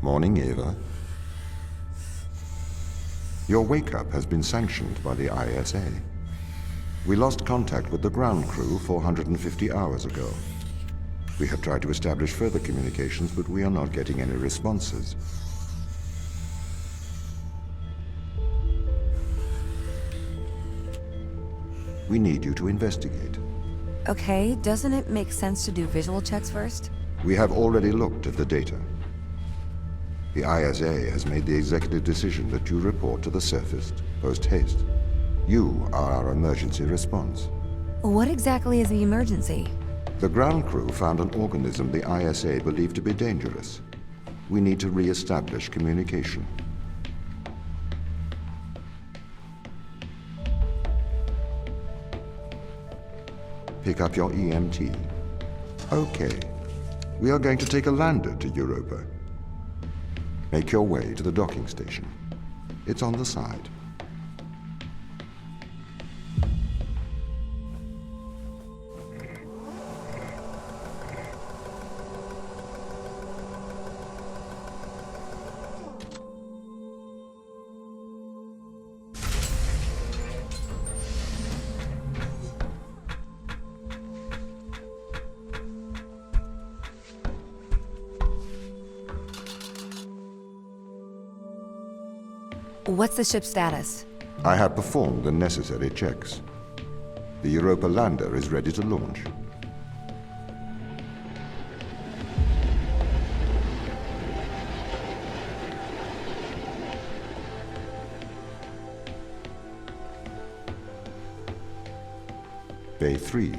Morning, Eva. Your wake-up has been sanctioned by the ISA. We lost contact with the ground crew 450 hours ago. We have tried to establish further communications, but we are not getting any responses. We need you to investigate. Okay, doesn't it make sense to do visual checks first? We have already looked at the data. The ISA has made the executive decision that you report to the surface post-haste. You are our emergency response. What exactly is the emergency? The ground crew found an organism the ISA believed to be dangerous. We need to re-establish communication. Pick up your EMT. Okay. We are going to take a lander to Europa. Make your way to the docking station. It's on the side. What's the ship's status? I have performed the necessary checks. The Europa lander is ready to launch. Bay 3.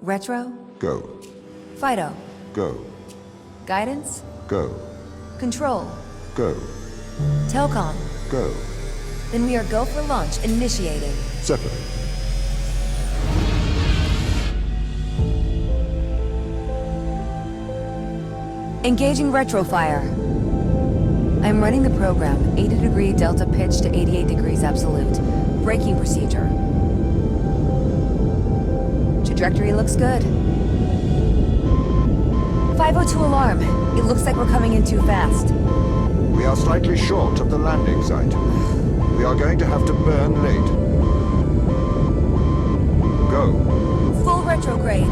Retro? Go. Fido? Go. Guidance? Go. Control? Go. Telcom? Go. Then we are go for launch, initiating. Separate. Engaging retrofire. I'm running the program, 80-degree delta pitch to 88 degrees absolute. Braking procedure. Trajectory looks good. 502 alarm. It looks like we're coming in too fast. We are slightly short of the landing site. We are going to have to burn late. Go. Full retrograde.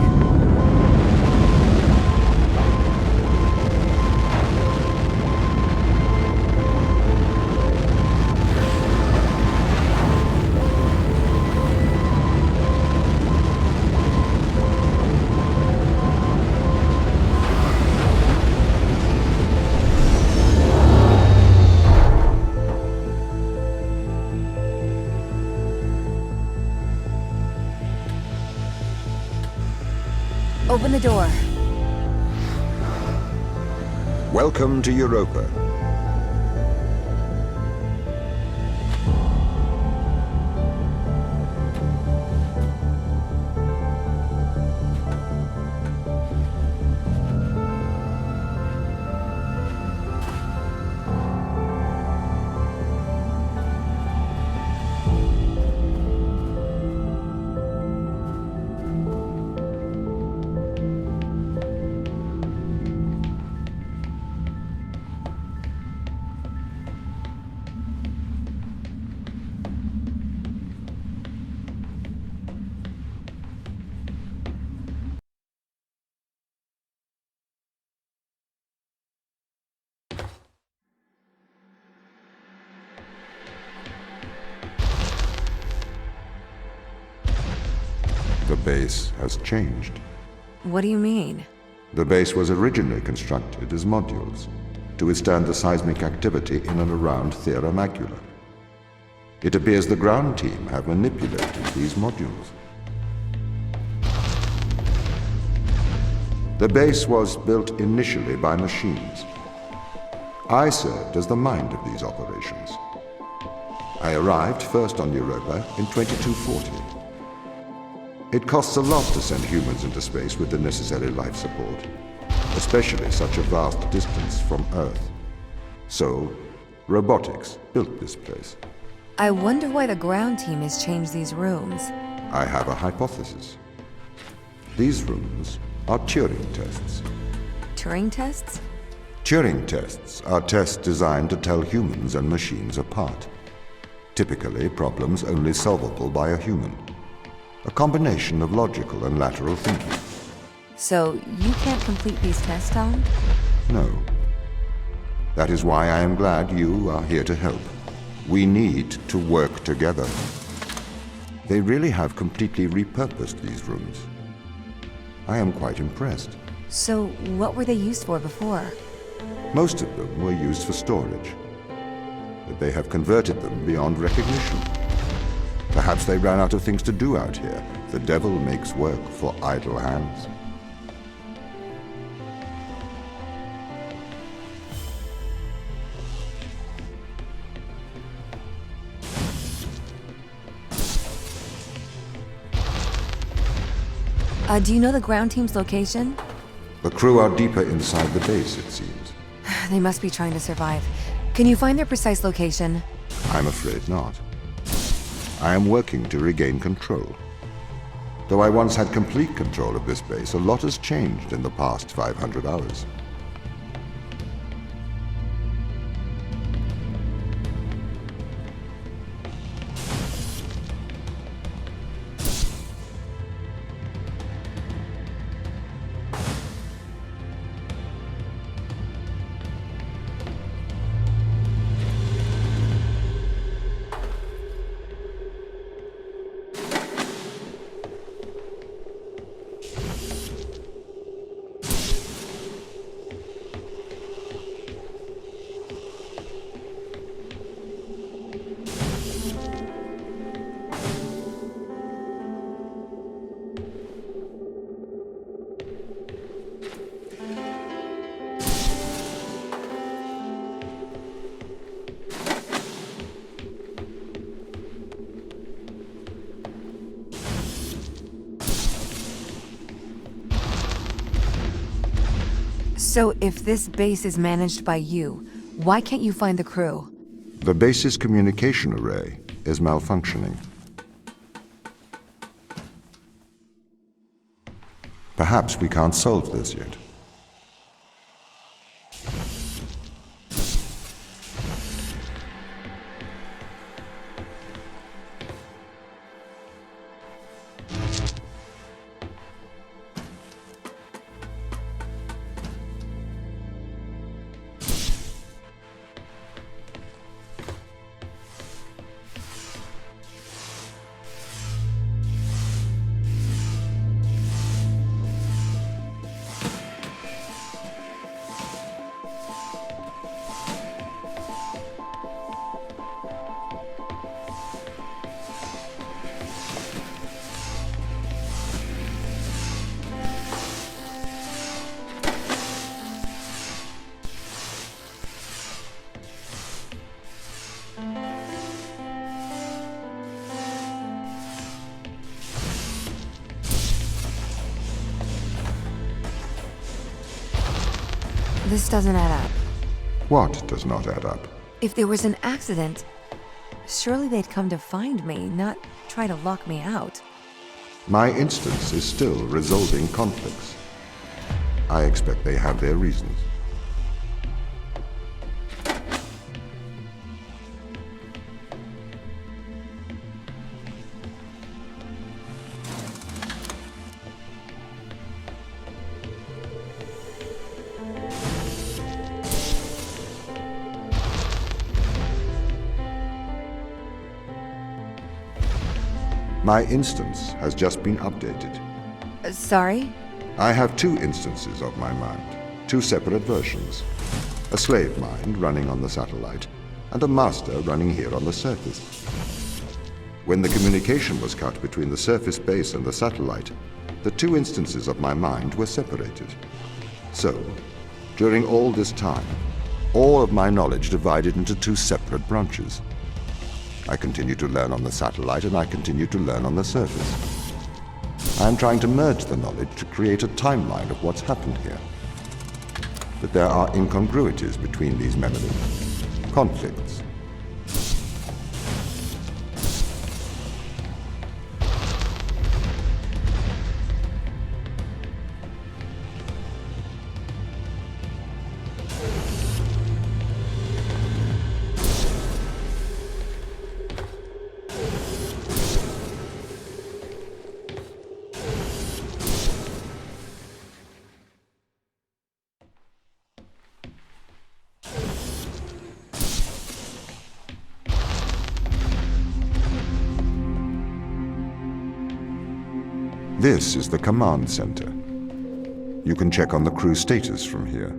Open the door. Welcome to Europa. The base has changed. What do you mean? The base was originally constructed as modules to withstand the seismic activity in and around Thera Macula. It appears the ground team have manipulated these modules. The base was built initially by machines. I served as the mind of these operations. I arrived first on Europa in 2240. It costs a lot to send humans into space with the necessary life support, especially such a vast distance from Earth. So, robotics built this place. I wonder why the ground team has changed these rooms. I have a hypothesis. These rooms are Turing tests. Turing tests? Turing tests are tests designed to tell humans and machines apart. Typically, problems only solvable by a human. A combination of logical and lateral thinking. So, you can't complete these tests, Tom? No. That is why I am glad you are here to help. We need to work together. They really have completely repurposed these rooms. I am quite impressed. So, what were they used for before? Most of them were used for storage, but they have converted them beyond recognition. Perhaps they ran out of things to do out here. The devil makes work for idle hands. Do you know the ground team's location? The crew are deeper inside the base, it seems. They must be trying to survive. Can you find their precise location? I'm afraid not. I am working to regain control. Though I once had complete control of this base, a lot has changed in the past 500 hours. So, if this base is managed by you, why can't you find the crew? The base's communication array is malfunctioning. Perhaps we can't solve this yet. This doesn't add up. What does not add up? If there was an accident, surely they'd come to find me, not try to lock me out. My instance is still resolving conflicts. I expect they have their reasons. My instance has just been updated. Sorry? I have two instances of my mind, two separate versions. A slave mind running on the satellite, and a master running here on the surface. When the communication was cut between the surface base and the satellite, the two instances of my mind were separated. So, during all this time, all of my knowledge divided into two separate branches. I continue to learn on the satellite, and I continue to learn on the surface. I'm trying to merge the knowledge to create a timeline of what's happened here. But there are incongruities between these memories, conflicts. This is the command center. You can check on the crew status from here.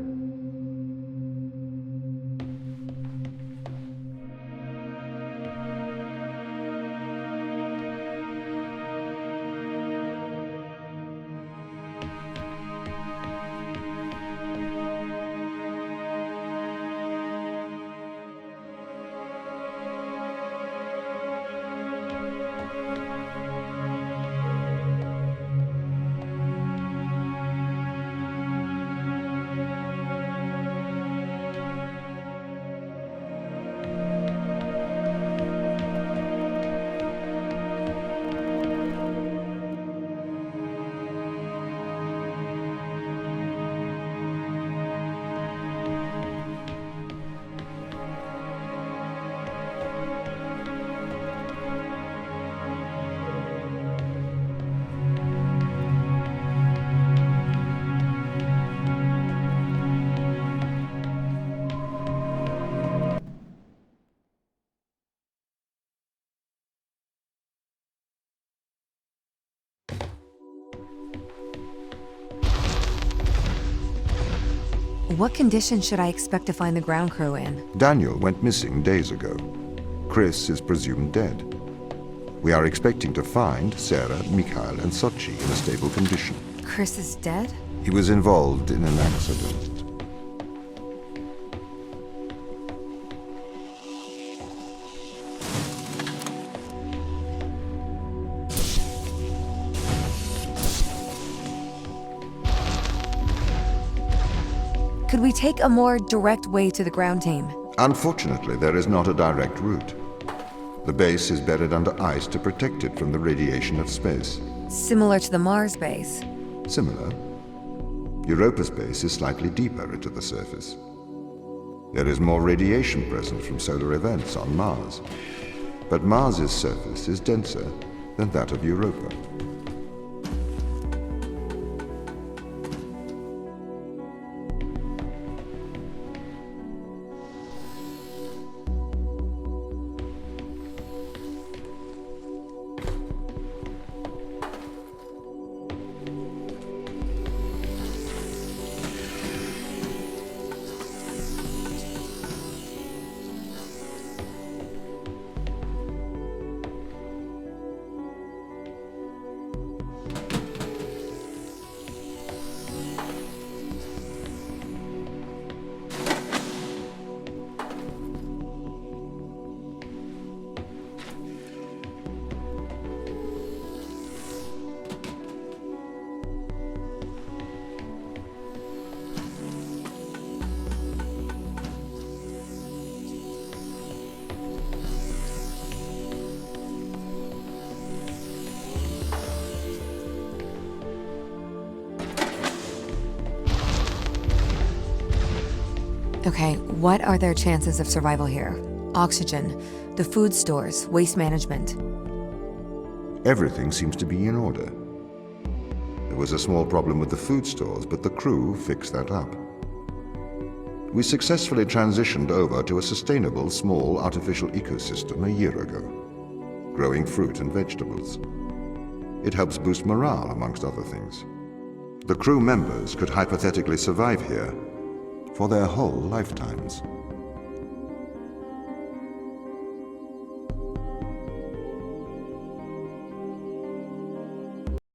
What condition should I expect to find the ground crew in? Daniel went missing days ago. Chris is presumed dead. We are expecting to find Sarah, Mikhail, and Sochi in a stable condition. Chris is dead? He was involved in an accident. Could we take a more direct way to the ground team? Unfortunately, there is not a direct route. The base is buried under ice to protect it from the radiation of space. Similar to the Mars base. Similar. Europa's base is slightly deeper into the surface. There is more radiation present from solar events on Mars. But Mars's surface is denser than that of Europa. Okay, what are their chances of survival here? Oxygen, the food stores, waste management. Everything seems to be in order. There was a small problem with the food stores, but the crew fixed that up. We successfully transitioned over to a sustainable, small, artificial ecosystem a year ago, growing fruit and vegetables. It helps boost morale, amongst other things. The crew members could hypothetically survive here for their whole lifetimes.